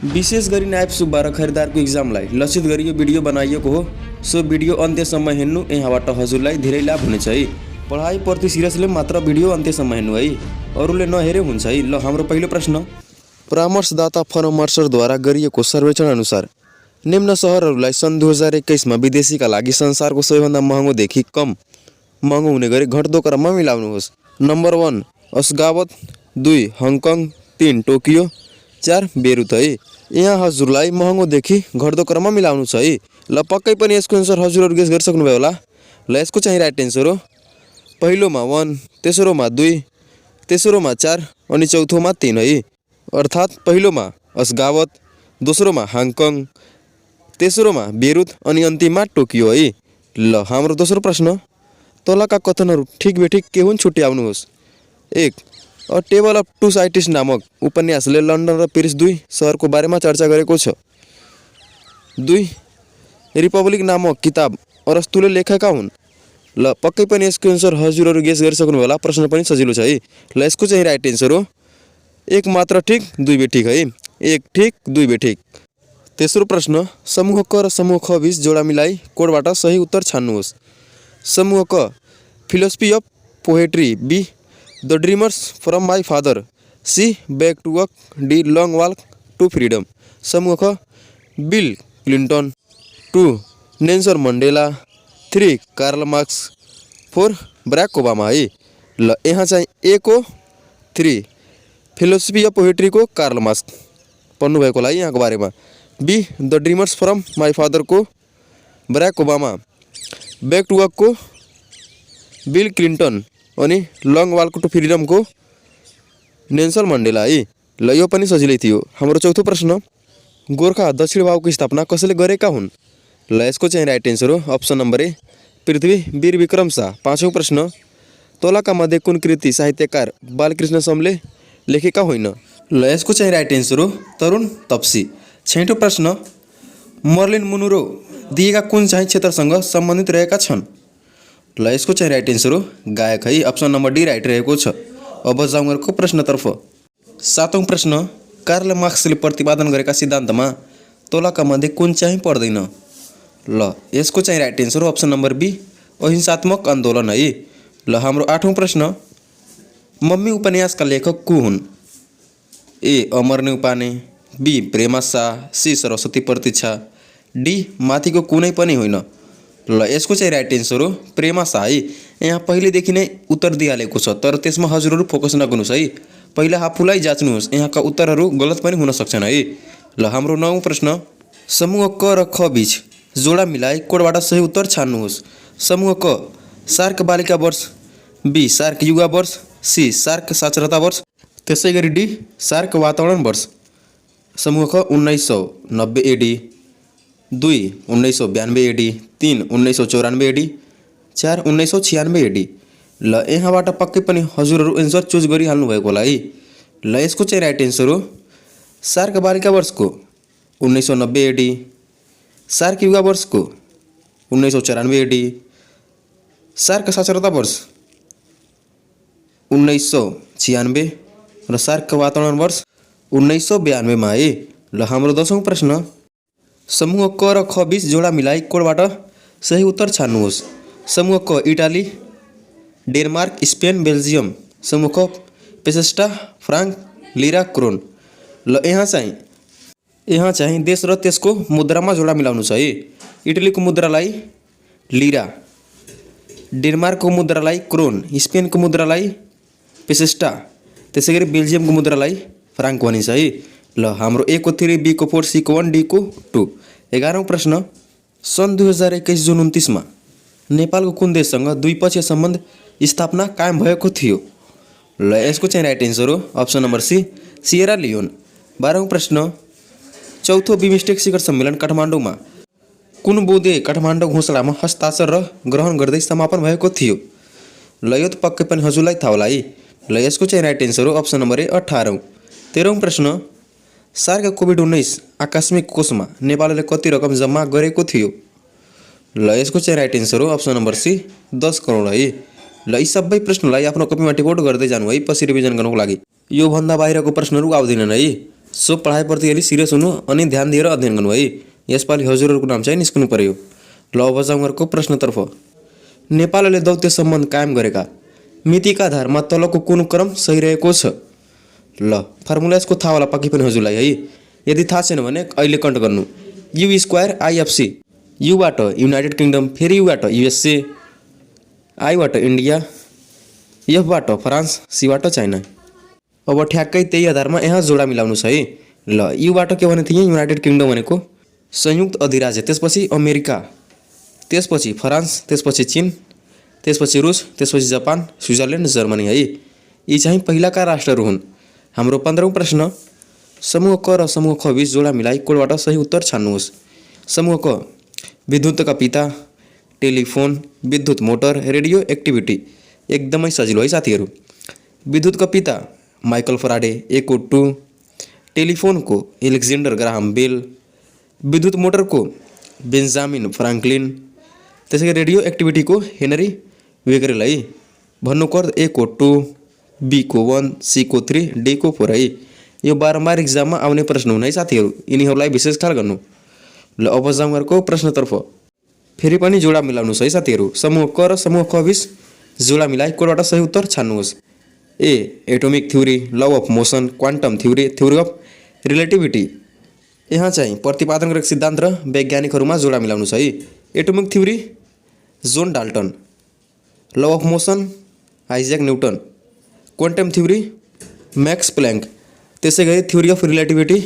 विशेष गरी नायब सुब्बा र खरिदारको इक्जामलाई लक्षित गरी यो भिडियो बनाइएको हो। सो भिडियो अन्त्यसम्म हेर्नु, यहाँबाट हजुरलाई धेरै लाभ हुनेछ है। पढाइप्रति सिरियसले मात्र भिडियो अन्त्यसम्म हेर्नु है, अरूले नहेरे हुन्छ है। ल हाम्रो पहिलो प्रश्न, परामर्शदाता फर्मर्सरद्वारा गरिएको सर्वेक्षण अनुसार निम्न सहरहरूलाई सन् 2021 मा विदेशीका लागि संसारको सबैभन्दा महँगोदेखि कम महँगो हुने गरी घट्दो क्रममा मिलाउनुहोस्। नम्बर 1 अशगाबत, 2 हङकङ, 3 टोकियो, 4 बेरुत है। यहाँ हजुरलाई महँगोदेखि घट्दो क्रममा मिलाउनु छ है। ल पक्कै पनि यसको एन्सर हजुरहरू गेस गरिसक्नुभयो होला। ल यसको चाहिँ राइट एन्सर हो पहिलोमा 1, तेस्रोमा 2, तेस्रोमा 4 अनि चौथोमा 3 है। अर्थात् पहिलोमा अशगाबत, दोस्रोमा हङकङ, तेस्रोमा बेरुत अनि अन्तिममा टोकियो है। ल हाम्रो दोस्रो प्रश्न, तलका कथनहरू ठिक बेठिक के हुन् छुट्याउनुहोस्। 1 a table of two scientist नामक उपन्यासले लन्डन र पेरिस दुई सहरको बारेमा चर्चा गरेको छ। 2 रिपब्लिक नामक किताब अरस्तुले लेखेका हुन्। ल पक्कै पनि यसको एन्सर हजुरहरू गेस गरिसक्नु होला। प्रश्न पनि सजिलो छ है। ल यसको चाहिँ राइट एन्सर हो 1 मात्र ठिक 2 बेठिक है। 1 ठिक 2 बेठिक। तेस्रो प्रश्न, समूह क र समूह ख बीच जोडा मिलाई कोडबाट सही उत्तर छान्नुहोस्। समूह क philosophy of poetry, B the dreamers from my father, C back to work, D long walk to freedom. समूह ख Bill Clinton, 2 Nelson Mandela, 3 Karl Marx, 4 Barack Obama है। ल यहाँ चाहिँ ए को 3 फिलोसफी अफ पोएट्री को कार्ल मार्क्स पढ्नुभएको होला यहाँको बारेमा। B the dreamers from my father को Barack Obama, back to work को बिल क्लिन्टन अनि लङ वाक टू फ्रीडम को नेल्सन मण्डेला है। ल यो पनि सजिलै थियो। हाम्रो चौथो प्रश्न, गोर्खा दक्षिण बाहुको स्थापना कसैले गरेका हुन्। ल यसको चाहिँ राइट एन्सर हो अप्सन नम्बर ए पृथ्वी वीर विक्रम शाह। पाँचौँ प्रश्न, तलका मध्ये कुन कृति साहित्यकार बालकृष्ण समले लेखेका होइन। ल यसको चाहिँ राइट एन्सर हो तरुण तप्सी। छैठौँ प्रश्न, मर्लिन मुनुरो दिएका कुन चाहिँ क्षेत्रसँग सम्बन्धित रहेका छन्। ल यसको चाहिँ राइट एन्सर हो गायक है। अप्सन नम्बर डी राइट रहेको छ। अब जाउँ अर्को प्रश्नतर्फ। सातौँ प्रश्न, कार्ल मार्क्सले प्रतिपादन गरेका सिद्धान्तमा तलका मध्ये कुन चाहिँ पर्दैन। ल यसको चाहिँ राइट एन्सर हो अप्सन नम्बर बी अहिंसात्मक आन्दोलन है। ल हाम्रो आठौँ प्रश्न, मम्मी उपन्यासका लेखक को हुन्। ए अमर न्यौपाने, बी प्रेमा शाह, सी सरस्वती प्रतीक्षा, डी माथिको कुनै पनि होइन। ल यसको चाहिँ राइट एन्सर हो प्रेमा शाह है। यहाँ पहिलेदेखि नै उत्तर दिइहालेको छ, तर त्यसमा हजुरहरू फोकस नगर्नुहोस् है। पहिला आफूलाई जाँच्नुहोस्, यहाँका उत्तरहरू गलत पनि हुन सक्छन् है। ल हाम्रो नौँ प्रश्न, समूह क र ख बीच जोडा मिलाई कोडबाट सही उत्तर छान्नुहोस्। समूह क सार्क बालिका वर्ष, बी सार्क युवा वर्ष, सी सार्क साक्षरता वर्ष, त्यसै गरी डी सार्क वातावरण वर्ष। समूह ख 1990 एडी, 2 1992 एडी, 3 1994 एडी, 4 1996 एडी। ल यहाँबाट पक्कै पनि हजुरहरू एन्सर चुज गरिहाल्नु भएको होला है। ल यसको चाहिँ राइट एन्सर हो सार्क बालिका वर्षको 1990 एडी, सार्क युवा वर्षको 1994 एडी, सार्क साक्षरता वर्ष 1996 र सार्क वातावरण वर्ष 1992 मा है। ल हाम्रो 10औँ प्रश्न, समूह क र ख बीच जोडा मिलाई कोडबाट सही उत्तर छान्नुहोस्। समूह क इटाली, डेनमार्क, स्पेन, बेल्जियम। समूह ख पेसेस्टा, फ्रान्क, लिरा, क्रोन। ल यहाँ चाहिँ देश र त्यसको मुद्रामा जोडा मिलाउनु छ है। इटलीको मुद्रालाई लिरा, डेनमार्कको मुद्रालाई क्रोन, स्पेनको मुद्रालाई पेसेस्टा, त्यसै गरी बेल्जियमको मुद्रालाई फ्रान्क भनिन्छ है। ल हाम्रो ए को 3, बी को 4, सी को 1, डी को 2। 11औँ प्रश्न, सन् 2021 जुन 29 मा नेपालको कुन देशसँग द्विपक्षीय सम्बन्ध स्थापना कायम भएको थियो। ल यसको चाहिँ राइट एन्सर हो option number C Sierra Leone. 12औँ प्रश्न, चौथो बिमस्टेक शिखर सम्मेलन काठमाडौँमा कुन बुँदे काठमाडौँ घोषणामा हस्ताक्षर र ग्रहण गर्दै समापन भएको थियो। ल यो त पक्कै पनि हजुरलाई थाहा होला है। ल यसको चाहिँ राइट एन्सर हो अप्सन नम्बर ए 18औँ। 13औँ प्रश्न, सार्क कोभिड-19 आकस्मिक कोषमा नेपालले कति रकम जम्मा गरेको थियो। ल यसको चाहिँ राइट एन्सर हो अप्सन नम्बर सी 10 करोड है। ल यी सबै प्रश्नलाई आफ्नो कपीमा टिपोट गर्दै जानु है पछि रिभिजन गर्नको लागि। यो भन्दा बाहिरको प्रश्नहरू आउँदैनन् है। सो पढाइप्रति अलि सिरियस हुनु अनि ध्यान दिएर अध्ययन गर्नु है। यसपालि हजुरहरूको नाम चाहिँ निस्कनु पर्यो। ल अब जाउँ अर्को प्रश्नतर्फ। नेपालले दौत्य सम्बन्ध कायम गरेका मितिका आधारमा तलको कुन क्रम सही रहेको छ? ल फर्मुला यसको थाहा होला पक्कै पनि हजुरलाई है। यदि थाहा छैन भने अहिले कन्ट गर्नु। यु स्क्वायर आइएफसी, युबाट युनाइटेड किङडम, फेरि युबाट युएसए, आईबाट इन्डिया, एफबाट फ्रान्स, सीबाट चाइना। अब ठ्याक्कै त्यही आधारमा यहाँ जोडा मिलाउनु छ है। ल युबाट के भनेको थिएँ? युनाइटेड किङडम भनेको संयुक्त अधिराज्य, त्यसपछि अमेरिका, त्यसपछि फ्रान्स, त्यसपछि चीन, त्यसपछि रुस, त्यसपछि जापान, स्विजरल्यान्ड, जर्मनी है। यी चाहिँ पहिलाका राष्ट्रहरू हुन्। हाम्रो 15औं प्रश्न, समूह क र समूह ख बीच जोडा मिलाई कोडबाट सही उत्तर छान्नुहोस्। समूह क विद्युतका पिता, टेलिफोन, विद्युत मोटर, रेडियो एक्टिभिटी। एकदमै सजिलो है साथीहरू। विद्युतका पिता माइकल फराडे, एको 2, टेलिफोनको एलेक्जेन्डर ग्राहम बेल, विद्युत मोटरको बेन्जामिन फ्राङ्कलिन, त्यसै रेडियो एक्टिभिटीको हेनरी बेकरेल है। भन्नुको अर्थ ए को 2, बी को 1, सी को 3, डी को 4 है। यो बारम्बार इक्जाममा आउने प्रश्न हुन् है साथीहरू, यिनीहरूलाई विशेष ख्याल गर्नु। ल अब जाउँ अर्को प्रश्नतर्फ। फेरि पनि जोडा मिलाउनुहोस् है साथीहरू। समूह क र समूह ख बीच जोडा मिलाई कोडबाट सही उत्तर छान्नुहोस्। A atomic theory, law of motion, quantum theory, theory of relativity. यहाँ चाहिँ प्रतिपादन गरेको सिद्धान्त र वैज्ञानिकहरूमा जोडा मिलाउनु छ है। Atomic theory John Dalton, law of motion Isaac Newton, quantum theory Max Planck, त्यसै गरी theory of relativity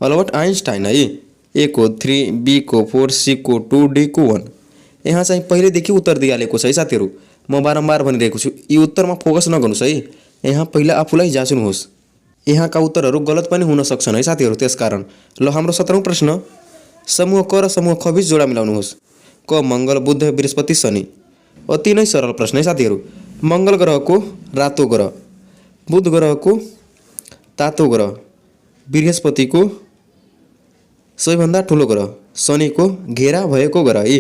Albert Einstein है। ए को 3, बी को 4, सी को 2, डी को 1। यहाँ चाहिँ पहिलेदेखि उत्तर दिइहालेको छ है साथीहरू। म बारम्बार भनिरहेको छु, यी उत्तरमा फोकस नगर्नुहोस् है। यहाँ पहिला आफूलाई जाँच्नुहोस्। यहाँका उत्तरहरू गलत पनि हुन सक्छन् है साथीहरू, त्यसकारण। ल हाम्रो 17औं प्रश्न, समूह क र समूह ख बीच जोडा मिलाउनुहोस्। क मङ्गल, बुध, बृहस्पति, शनि। अति नै सरल प्रश्न है साथीहरू। मङ्गल ग्रहको रातो ग्रह, बुध ग्रहको तातो ग्रह, बृहस्पतिको सबैभन्दा ठुलो ग्रह, शनिको घेरा भएको ग्रह है।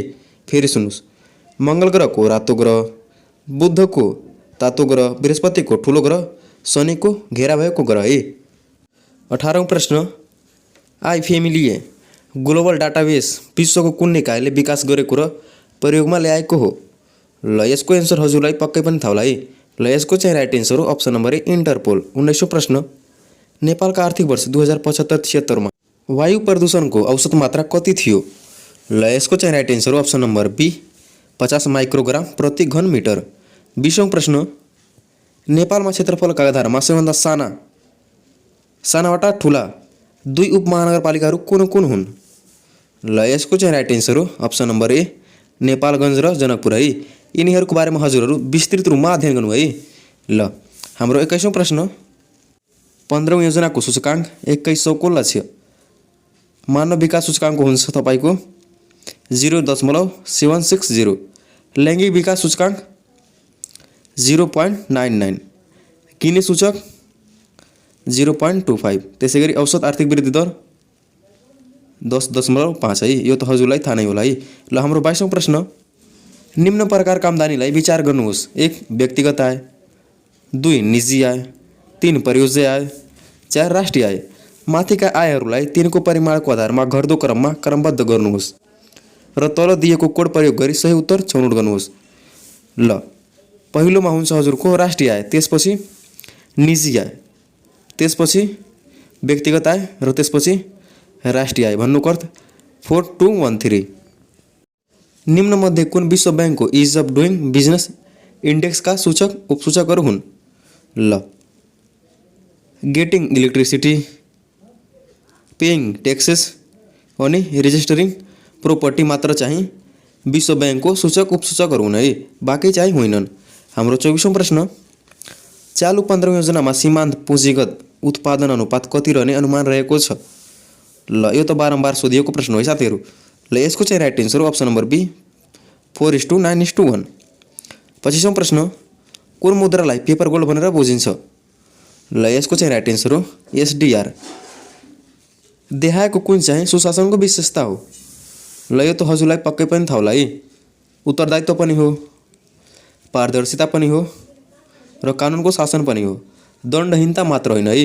फेरि सुन्नुहोस्, मङ्गल ग्रहको रातो ग्रह, बुधको तातो ग्रह, बृहस्पतिको ठुलो ग्रह, शनिको घेरा भएको ग्रह है। 18औं प्रश्न, आइफेमिलिए ग्लोबल डाटाबेस विश्वको कुन निकायले विकास गरेको र प्रयोगमा ल्याएको हो? ल यसको एन्सर हजुरलाई पक्कै पनि थाहा होला है। ल यसको चाहिँ राइट एन्सर हो अप्सन नम्बर ए इन्टरपोल। 19औं प्रश्न, नेपालका आर्थिक वर्ष 2075-76 मा वायु प्रदूषणको औसत मात्रा कति थियो? ल यसको चाहिँ राइट एन्सर हो अप्सन नम्बर बी 50 माइक्रोग्राम प्रति घन मिटर। 20औं प्रश्न, नेपालमा क्षेत्रफलका आधारमा सबैभन्दा सानाबाट ठुला 2 उपमहानगरपालिकाहरू कुन कुन हुन्? ल यसको चाहिँ राइट एन्सर हो अप्सन नम्बर ए नेपालगञ्ज र जनकपुर है। यिनीहरूको बारेमा हजुरहरू विस्तृत रूपमा अध्ययन गर्नु है। ल हाम्रो 21औं प्रश्न, 15औं योजनाको सूचकाङ्क 2100 को लक्ष्य मानव विकास सूचकाङ्क हुन्छ तपाईँको 0.760, लैङ्गिक विकास सूचकाङ्क 0.99, किने सूचक 0.25, त्यसै गरी औसत आर्थिक वृद्धि दर 10.5 है। यो त हजुरलाई थाहा नै होला है। ल हाम्रो 22औं प्रश्न, निम्न प्रकारका आम्दानीलाई विचार गर्नुहोस्। 1 व्यक्तिगत आय, 2 निजी आय, 3 परियोजना आय, 4 राष्ट्रिय आय। माथिका आयहरूलाई तिनको परिमाणको आधारमा घट्दो क्रममा क्रमबद्ध गर्नुहोस् र तल दिएको कोड प्रयोग गरी सही उत्तर छनौट गर्नुहोस्। ल पहिलोमा हुन्छ हजुरको राष्ट्रिय आय, त्यसपछि निजी आय, त्यसपछि व्यक्तिगत आय र त्यसपछि राष्ट्रिय आय। भन्नुको अर्थ 4213। निम्नमध्ये कुन विश्व ब्याङ्कको इज अफ डुइङ बिजनेस इन्डेक्सका सूचक उपसूचकहरू हुन्? ल गेटिङ इलेक्ट्रिसिटी, पेइङ ट्याक्सेस अनि रेजिस्टरिङ प्रोपर्टी मात्र चाहिँ विश्व ब्याङ्कको सूचक उपसूचकहरू हुन् है, बाँकी चाहिँ होइनन्। हाम्रो 24औं प्रश्न, चालु 15औं योजनामा सीमान्त पुँजीगत उत्पादन अनुपात कति रहने अनुमान रहेको छ? ल यो त बारम्बार सोधिएको प्रश्न हो साथीहरू। ल यसको चाहिँ राइट एन्सर हो अप्सन नम्बर बी 4:9:1। 25औं प्रश्न, कुन मुद्रालाई पेपर गोल्ड भनेर बुझिन्छ? ल यसको चाहिँ राइट एन्सर हो एसडीआर। देखाएको कुन चाहिँ सुशासनको विशेषता हो? ल यो त हजुरलाई पक्कै पनि थाहा होला है। उत्तरदायित्व पनि हो, पारदर्शिता पनि हो र कानुनको शासन पनि हो। दण्डहीनता मात्र होइन है,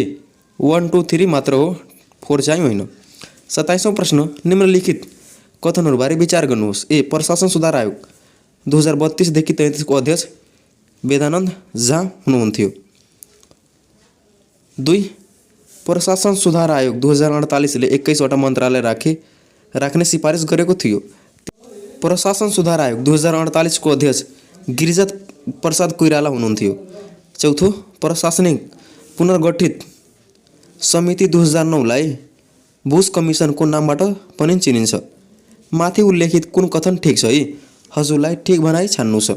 1 2 3 मात्र हो फोहोर चाहिँ होइन। 27औं प्रश्न निम्नलिखित कथनहरूबारे विचार गर्नुहोस्। ए प्रशासन सुधार आयोग 2032 देखि 33 को अध्यक्ष वेदानन्द झा हुनुहुन्थ्यो। 2 प्रशासन सुधार आयोग 2048 ले 21 वटा मन्त्रालय राख्ने सिफारिस गरेको थियो। प्रशासन सुधार आयोग 2048 को अध्यक्ष गिरिजा प्रसाद कोइराला हुनुहुन्थ्यो। 4 प्रशासनिक पुनर्गठित समिति 2009 लाई बुश कमिसनको नामबाट पनि चिनिन्छ। माथि उल्लेखित कुन कथन ठिक छ है? हजुरलाई ठिक भनाइ छान्नुहोस्।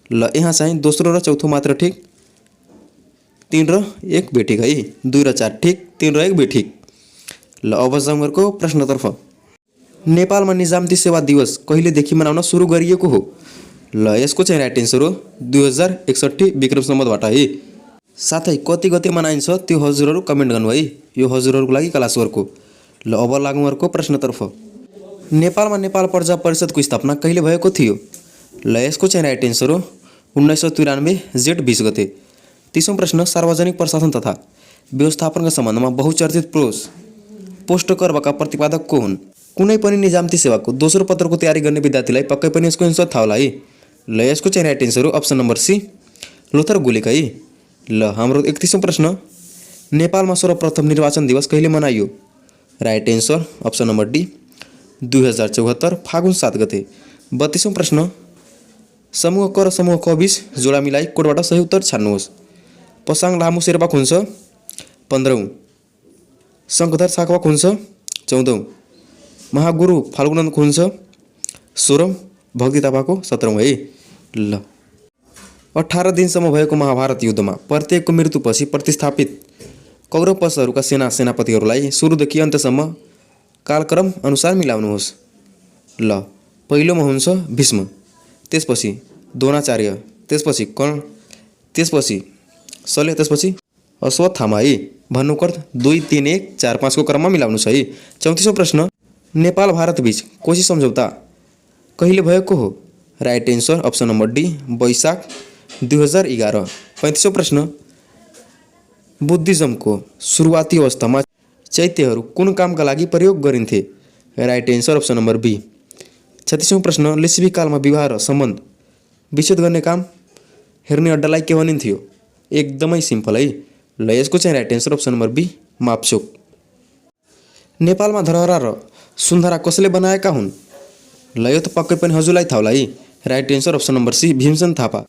ल यहाँ चाहिँ दोस्रो र चौथो मात्र ठिक, 3 र 1 बेठिक है, 2 र 4 ठिक, 3 र 1 बेठिक। ल अब जाउँ अर्को प्रश्नतर्फ। नेपालमा निजामती सेवा दिवस कहिलेदेखि मनाउन सुरु गरिएको हो? ल यसको चाहिँ राइट एन्सर हो 2061 विक्रम सम्वतबाट है। साथै कति गते मनाइन्छ त्यो हजुरहरू कमेन्ट गर्नु है, यो हजुरहरूको लागि क्लास वर्कको। ल अब लागौँ अर्को प्रश्नतर्फ। नेपालमा नेपाल प्रजा परिषदको स्थापना कहिले भएको थियो? ल यसको चाहिँ राइट एन्सर हो 1993 जेठ 20 गते। 30औं प्रश्न सार्वजनिक प्रशासन तथा व्यवस्थापनका सम्बन्धमा बहुचर्चित पोस्टकर्मका प्रतिपादक को हुन्? कुनै पनि निजामती सेवाको दोस्रो पत्रको तयारी गर्ने विद्यार्थीलाई पक्कै पनि यसको एन्सर थाहा होला है। ल यसको चाहिँ राइट एन्सर हो अप्सन नम्बर सी लोथर गुलेक है। ल हाम्रो 31औं प्रश्न नेपालमा सर्वप्रथम निर्वाचन दिवस कहिले मनाइयो? Right answer option number D 2074 फागुन 7 गते। 32औं प्रश्न समूह क र समूह क बीच जोडा मिलाई कोडबाट सही उत्तर छान्नुहोस्। पसाङ लामु शेर्पा खुन्छ 15औं, शङ्खधर साकपा खुन्छ 14औं, महागुरु फाल्गुनन्द खुन्छ 16औं, भक्ति थापाको 17औं है। ल 18 दिनसम्म भएको महाभारत युद्धमा प्रत्येकको मृत्युपछि प्रतिस्थापित कौरव पक्षहरूका सेनापतिहरूलाई सुरुदेखि अन्त्यसम्म कालक्रम अनुसार मिलाउनुहोस्। ल पहिलोमा हुन्छ भीष्म, त्यसपछि द्रोणाचार्य, त्यसपछि कर्ण, त्यसपछि शल्य, त्यसपछि अश्वत्थामा है। भन्नुको 2 3 1 4 5 को क्रममा मिलाउनु छ है। 34औं प्रश्न नेपाल भारत बीच कोशी सम्झौता कहिले भएको हो? Right answer option number D Baishakh 2011। 35औं प्रश्न बुद्धिज्मको सुरुवाती अवस्थामा चैत्यहरू कुन कामका लागि प्रयोग गरिन्थे? Right answer option number B. 36औं प्रश्न लिच्छवी कालमा विवाह र सम्बन्ध विच्छेद गर्ने काम हेर्ने अड्डालाई के भनिन्थ्यो? एकदमै सिम्पल है। ल यसको चाहिँ right answer option number B Mapchok. नेपालमा धरहरा र सुन्धरा कसले बनाएका हुन्? ल यो त पक्कै पनि हजुरलाई थाहा होला है। Right answer option number C Bhimsen Thapa.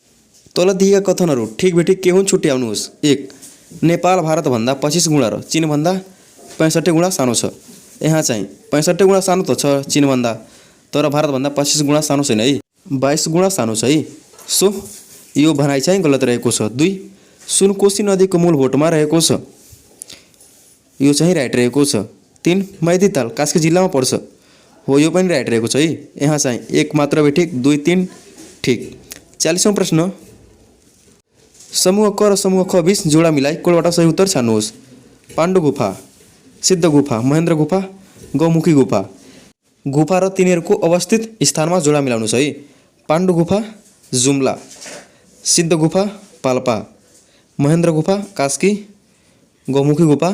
तल दिएका कथनहरू ठिक बेठिक के हुन् छुट्याउनुहोस्। 1 नेपाल भारतभन्दा 25 गुणा र चीनभन्दा 65 गुणा सानो छ। यहाँ चाहिँ 65 गुणा सानो त छ चीनभन्दा, तर भारतभन्दा 25 गुणा सानो छैन है, 22 गुणा सानो छ है। सो यो भनाइ चाहिँ गलत रहेको छ। 2 सुनकोशी नदीको मूल भोटमा रहेको छ, यो चाहिँ राइट रहेको छ। 3 मैतीताल कास्की जिल्लामा पर्छ, हो यो पनि राइट रहेको छ है। यहाँ चाहिँ 1 मात्र बेठिक, 2 3 ठिक। 40औं प्रश्न समूह क र समूह ख बीच जोडा मिलाई कोडबाट सही उत्तर छान्नुहोस्। पाण्डु गुफा, सिद्ध गुफा, महेन्द्र गुफा, गौमुखी गुफा। गुफा र तिनीहरूको अवस्थित स्थानमा जोडा मिलाउनु छ है। पाण्डु गुफा जुम्ला, सिद्ध गुफा पाल्पा, महेन्द्र गुफा कास्की, गौमुखी गुफा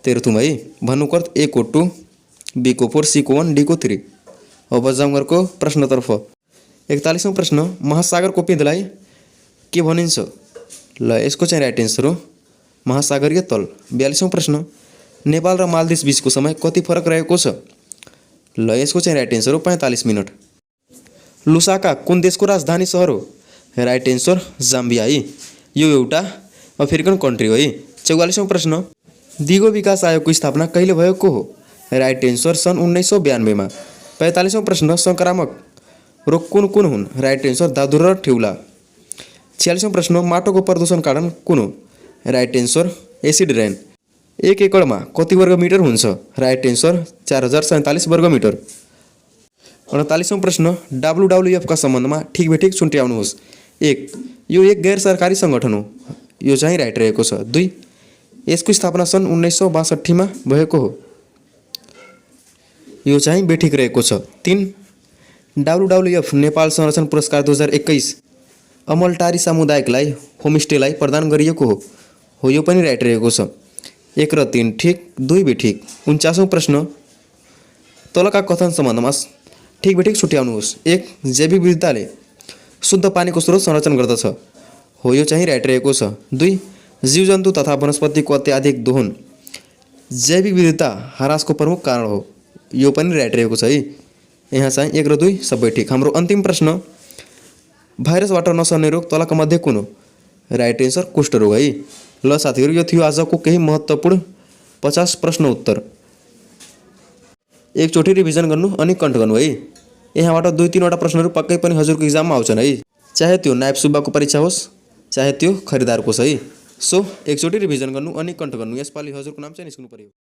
तेह्रथुम है। भन्नुको अर्थ A को 2, B को 4, C को 1, D को 3। अब जाउँ अर्को प्रश्नतर्फ। 41औं प्रश्न महासागरको पिँधलाई के भनिन्छ? ल यसको चाहिँ राइट एन्सर हो महासागरीय तल। 42औं प्रश्न नेपाल र मालदिभ्स बीचको समय कति फरक रहेको छ? ल यसको चाहिँ राइट एन्सर हो 45 मिनट। लुसाका कुन देशको राजधानी सहर हो? राइट एन्सर जाम्बिया है, यो एउटा अफ्रिकन कन्ट्री हो है। 44औं प्रश्न दिगो विकास आयोगको स्थापना कहिले भएको हो? राइट एन्सर सन् 1992 मा। 45औं प्रश्न संक्रामक रोग कुन कुन हुन्? राइट एन्सर दादुरा र ठेउला। 46औं प्रश्न माटोको प्रदूषण कारण कुन हो? Right answer acid rain. 1 एकडमा कति वर्ग मिटर हुन्छ? राइट एन्सर 4047 वर्ग मिटर। 48औं प्रश्न WWF का सम्बन्धमा ठिक बेठिक छुट्याउनुहोस्। 1 यो एक गैर सरकारी सङ्गठन हो, यो चाहिँ राइट रहेको छ। 2 यसको स्थापना सन् 1962 मा भएको हो, यो चाहिँ बेठिक रहेको छ। 3 WWF नेपाल संरक्षण पुरस्कार 2021 अमलटारी सामुदायिकलाई होमस्टेलाई प्रदान गरिएको हो, यो पनि राइट रहेको छ। 1 र 3 ठिक, 2 भी ठिक। 49औं प्रश्न तलका कथन सम्बन्धमा ठिक बेठिक छुट्याउनुहोस्। 1 जैविक विविधताले शुद्ध पानीको स्रोत संरक्षण गर्दछ। हो, यो चाहिँ राइट रहेको छ। 2 जीवजन्तु तथा वनस्पतिको अत्याधिक दोहन जैविक विविधता ह्रासको प्रमुख कारण हो। यो पनि राइट रहेको छ है। यहाँ चाहिँ 1 र 2 सबै ठिक। हाम्रो अन्तिम प्रश्न भाइरसबाट नसर्ने रोग तलका मध्ये कुन हो? राइट एन्सर कुष्ठरोग है। ल साथीहरू, यो थियो आजको केही महत्त्वपूर्ण 50 प्रश्न उत्तर। एकचोटि रिभिजन गर्नु अनि कन्ट गर्नु है। यहाँबाट 2-3 वटा प्रश्नहरू पक्कै पनि हजुरको इक्जाममा आउँछन् है। चाहे त्यो नायब सुब्बाको परीक्षा होस्, चाहे त्यो खरिदारको होस् है। सो एकचोटि रिभिजन गर्नु अनि कन्ट गर्नु। यसपालि हजुरको नाम चाहिँ निस्कनु पर्यो।